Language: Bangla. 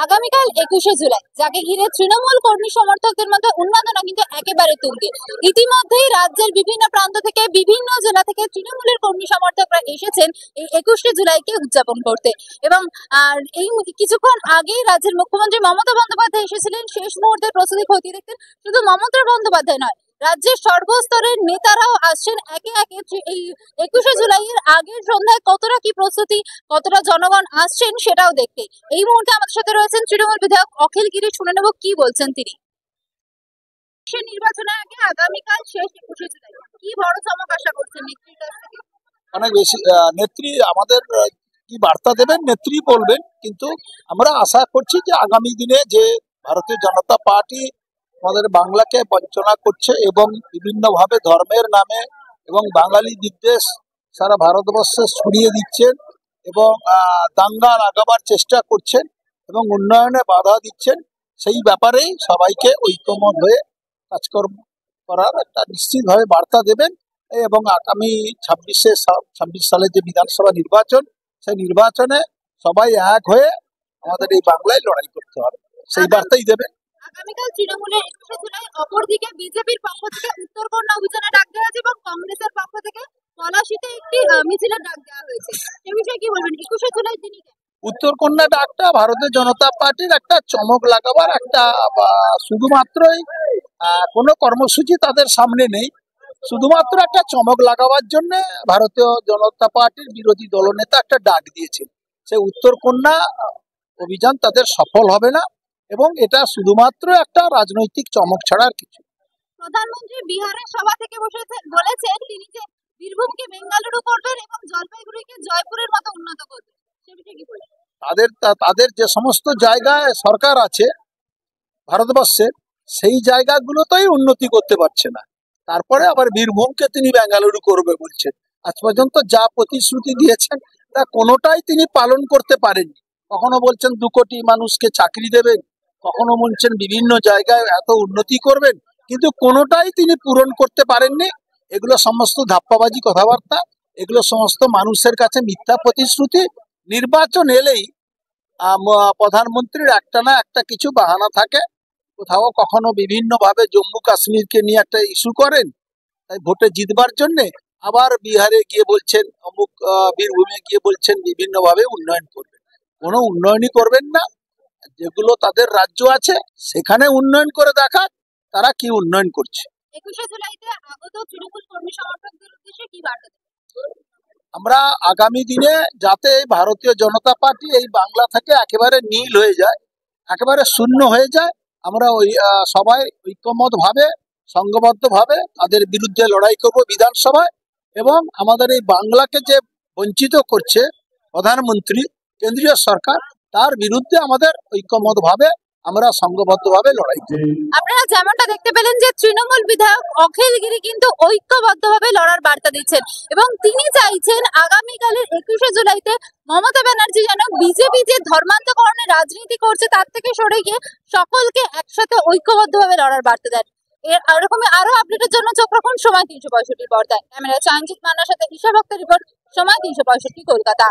আগামীকাল 21শে জুলাই, যাকে ঘিরে তৃণমূল কর্মী সমর্থকদের মধ্যে উন্মাদনা কিন্তু একেবারে তুঙ্গে। ইতিমধ্যেই রাজ্যের বিভিন্ন প্রান্ত থেকে, বিভিন্ন জেলা থেকে তৃণমূলের কর্মী সমর্থকরা এসেছেন এই 21শে জুলাইকে উদযাপন করতে। এবং এই কিছুক্ষণ আগেই রাজ্যের মুখ্যমন্ত্রী মমতা বন্দ্যোপাধ্যায় এসেছিলেন শেষ মুহূর্তের প্রস্তুতি খতিয়ে দেখতে। শুধু মমতা বন্দ্যোপাধ্যায় নয়, রাজ্যের সর্বস্তরের নেতারাও আসছেন একে একে এই 21শে জুলাইয়ের আগের সন্ধ্যায় কতটা কি প্রস্তুতি, কতটা জনগণ আসছেন সেটাও দেখতে। এই মুহূর্তে আমাদের সাথে রয়েছেন তৃণমূল বিধায়ক অখিল গিরি। শুনে নেব কি বলছেন তিনি। নির্বাচনের আগে আগামীকাল শেষ 21শে জুলাই, কি বড় চমক আশা করছেন নেত্রীর কাছ থেকে? অনেক বেশি নেত্রী আমাদের কি বার্তা দেবেন নেত্রী বলবেন, কিন্তু আমরা আশা করছি যে আগামী দিনে যে ভারতীয় জনতা পার্টি আমাদের বাংলাকে বঞ্চনা করছে এবং বিভিন্নভাবে ধর্মের নামে এবং বাঙালি বিদ্বেষ সারা ভারতবর্ষে ছড়িয়ে দিচ্ছেন এবং দাঙ্গা লাগাবার চেষ্টা করছেন এবং উন্নয়নে বাধা দিচ্ছেন, সেই ব্যাপারেই সবাইকে ঐক্যমত হয়ে কাজকর্ম করার একটা নিশ্চিতভাবে বার্তা দেবেন। এবং আগামী 26 সালে যে বিধানসভা নির্বাচন, সেই নির্বাচনে সবাই এক হয়ে আমাদের এই বাংলায় লড়াই করতে হবে, সেই বার্তাই দেবেন। আগামীকাল তৃণমূলের 21শে জুলাই, অপরদিকে বিজেপির পক্ষ থেকে উত্তরকন্যা অভিযানের ডাক দেওয়া হয়েছে এবং কংগ্রেসের পক্ষ থেকে পলাশীতে একটি মিছিলের ডাক দেওয়া হয়েছে। সে বিষয়ে কি বলবেন 21শে জুলাই দিনে? উত্তরকন্যা ডাকটা ভারতীয় জনতা পার্টির একটা চমক লাগাবার একটা, শুধুমাত্রই কোনো কর্মসূচি তাদের সামনে নেই, শুধুমাত্র একটা চমক লাগাবার জন্য ভারতীয় জনতা পার্টির বিরোধী দলনেতা একটা ডাক দিয়েছে। সেই উত্তরকন্যা অভিযান তাদের সফল হবে না এবং এটা শুধুমাত্র একটা রাজনৈতিক চমক ছাড়া আর কিছু। প্রধানমন্ত্রী বিহারের সভা থেকে বলেছেন তিনি যে বীরভূমকে বেঙ্গালুরু করবেন এবং জলপাইগুড়িকে জয়পুরের মতো উন্নত করবেন। সে বিষয়ে কি বলবেন? তাদের যে সমস্ত জায়গায় সরকার আছে ভারতবর্ষে, সেই জায়গাগুলোতেই উন্নতি করতে পারছে না, তারপরে আবার বীরভূমকে তিনি বেঙ্গালুরু করবে বলছেন। আজ পর্যন্ত যা প্রতিশ্রুতি দিয়েছেন তা কোনোটাই তিনি পালন করতে পারেননি। কখনো বলছেন 2 কোটি মানুষকে চাকরি দেবেন, কখনো বলছেন বিভিন্ন জায়গায় এত উন্নতি করবেন, কিন্তু কোনোটাই তিনি পূরণ করতে পারেননি। এগুলো সমস্ত ধাপ্পাবাজি কথাবার্তা, এগুলো সমস্ত মানুষের কাছে মিথ্যা প্রতিশ্রুতি। নির্বাচন এলেই প্রধানমন্ত্রীর একটা না একটা কিছু বাহানা থাকে, কোথাও কখনো বিভিন্ন ভাবে জম্মু কাশ্মীরকে নিয়ে একটা ইস্যু করেন তাই ভোটে জিতবার জন্যে, আবার বিহারে গিয়ে বলছেন অমুক, বীরভূমে গিয়ে বলছেন বিভিন্ন ভাবে উন্নয়ন করবেন। কোনো উন্নয়নই করবেন না। যেগুলো তাদের রাজ্য আছে সেখানে উন্নয়ন করে দেখাক তারা কি উন্নয়ন করছে। 21শে জুলাইতে আগত তৃণমূল কর্মী সমর্থকদের উদ্দেশ্যে কি বার্তা দেবেন? আমরা আগামী দিনে যাতে ভারতীয় জনতা পার্টি এই বাংলা থেকে একেবারে নীল হয়ে যায়, একেবারে শূন্য হয়ে যায়, আমরা সবাই ঐক্যমত ভাবে সংঘবদ্ধ ভাবে তাদের বিরুদ্ধে লড়াই করব বিধানসভায়। এবং আমাদের এই বাংলাকে যে বঞ্চিত করছে প্রধানমন্ত্রী, কেন্দ্রীয় সরকার, তার বিরুদ্ধে আমাদের ঐক্যমত ভাবে আমরা সংঘবদ্ধ ভাবে লড়াই করব। আপনারা যেমনটা দেখতে পেলেন যে তৃণমূল বিধায়ক অখিল গিরি কিন্তু ঐক্যবদ্ধভাবে লড়ার বার্তা দিচ্ছেন এবং তিনি চাইছেন আগামীকালের 21শে জুলাইতে মমতা ব্যানার্জি যেন বিজেপি যে ধর্মান্তকরণের রাজনীতি করছে তার থেকে সরে গিয়ে সকলকে একসাথে ঐক্যবদ্ধভাবে লড়ার বার্তা দেন। এরকমই আরো আপডেটের জন্য চোখ রাখুন সময় 365 পর্দায়। ক্যামেরা চয়নজিৎ মান্নার সাথে ঈশা ভক্তের রিপোর্ট, সময় 365 কলকাতা।